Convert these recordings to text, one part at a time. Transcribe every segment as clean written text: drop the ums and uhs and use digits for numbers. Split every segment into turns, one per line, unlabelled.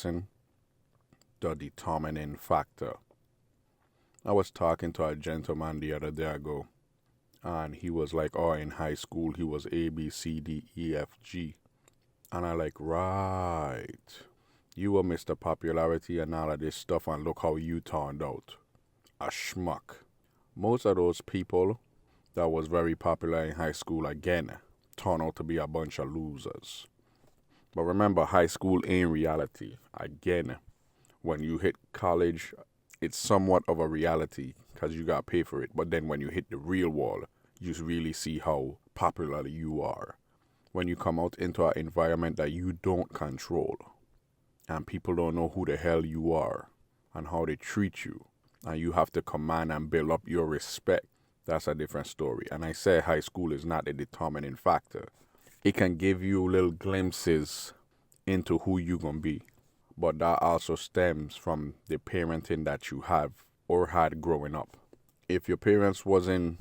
lesson, the determining factor. I was talking to a gentleman the other day ago, and he was like, oh, in high school he was A, B, C, D, E, F, G. And I like, right. You were Mr. Popularity and all of this stuff, and look how you turned out. A schmuck. Most of those people that was very popular in high school, again, turned out to be a bunch of losers. But remember, high school ain't reality. Again, when you hit college, it's somewhat of a reality because you got to pay for it. But then when you hit the real world, you really see how popular you are. When you come out into an environment that you don't control, and people don't know who the hell you are and how they treat you, and you have to command and build up your respect, that's a different story. And I say high school is not a determining factor. It can give you little glimpses into who you're going to be. But that also stems from the parenting that you have or had growing up. If your parents wasn't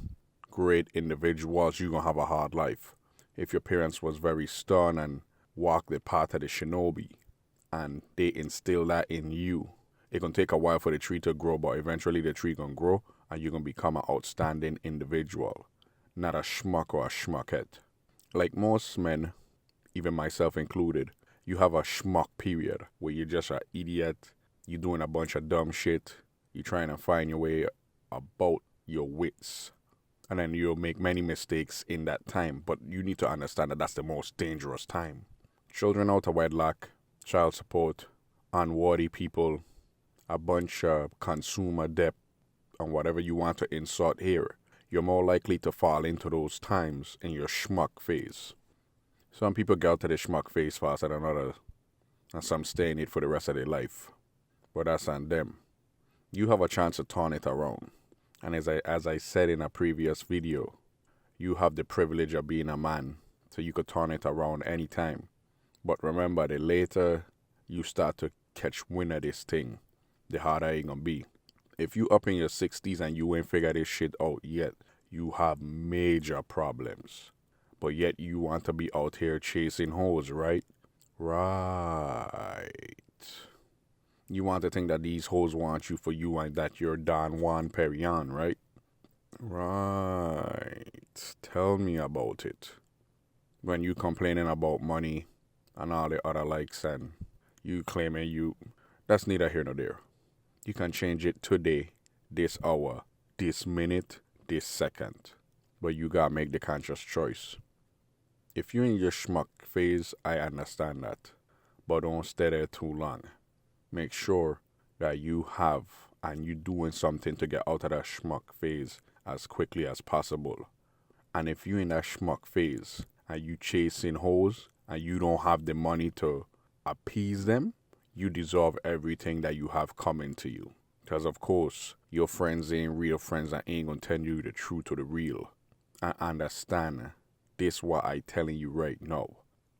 great individuals, you're going to have a hard life. If your parents was very stern and walked the path of the shinobi, and they instill that in you, it's going to take a while for the tree to grow, but eventually the tree going to grow, and you're going to become an outstanding individual, not a schmuck or a schmuckette. Like most men, even myself included, you have a schmuck period where you're just an idiot, you're doing a bunch of dumb shit, you're trying to find your way about your wits, and then you'll make many mistakes in that time, but you need to understand that that's the most dangerous time. Children out of wedlock, child support, unworthy people, a bunch of consumer debt, and whatever you want to insert here, you're more likely to fall into those times in your schmuck phase. Some people get out to the schmuck phase faster than others, and some stay in it for the rest of their life. But that's on them. You have a chance to turn it around. And as I said in a previous video, you have the privilege of being a man, so you could turn it around anytime. But remember, the later you start to catch wind of this thing, the harder it's going to be. If you up in your 60s and you ain't figured this shit out yet, you have major problems. But yet you want to be out here chasing hoes, right? Right. You want to think that these hoes want you for you and that you're Don Juan Perignon, right? Right. Tell me about it. When you complaining about money and all the other likes and you claiming you, that's neither here nor there. You can change it today, this hour, this minute, this second. But you gotta make the conscious choice. If you're in your schmuck phase, I understand that. But don't stay there too long. Make sure that you have and you're doing something to get out of that schmuck phase as quickly as possible. And if you're in that schmuck phase and you chasing hoes and you don't have the money to appease them, you deserve everything that you have coming to you. Because of course, your friends ain't real friends and ain't gonna tell you the truth or the real. I understand this what I telling you right now.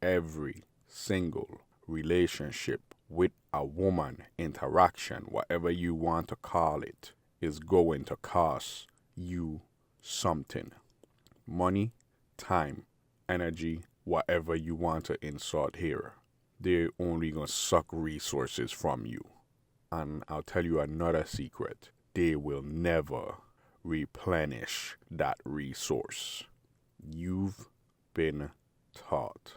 Every single relationship with a woman, interaction, whatever you want to call it, is going to cost you something. Money, time, energy, whatever you want to insert here. They're only going to suck resources from you. And I'll tell you another secret. They will never replenish that resource. You've been taught.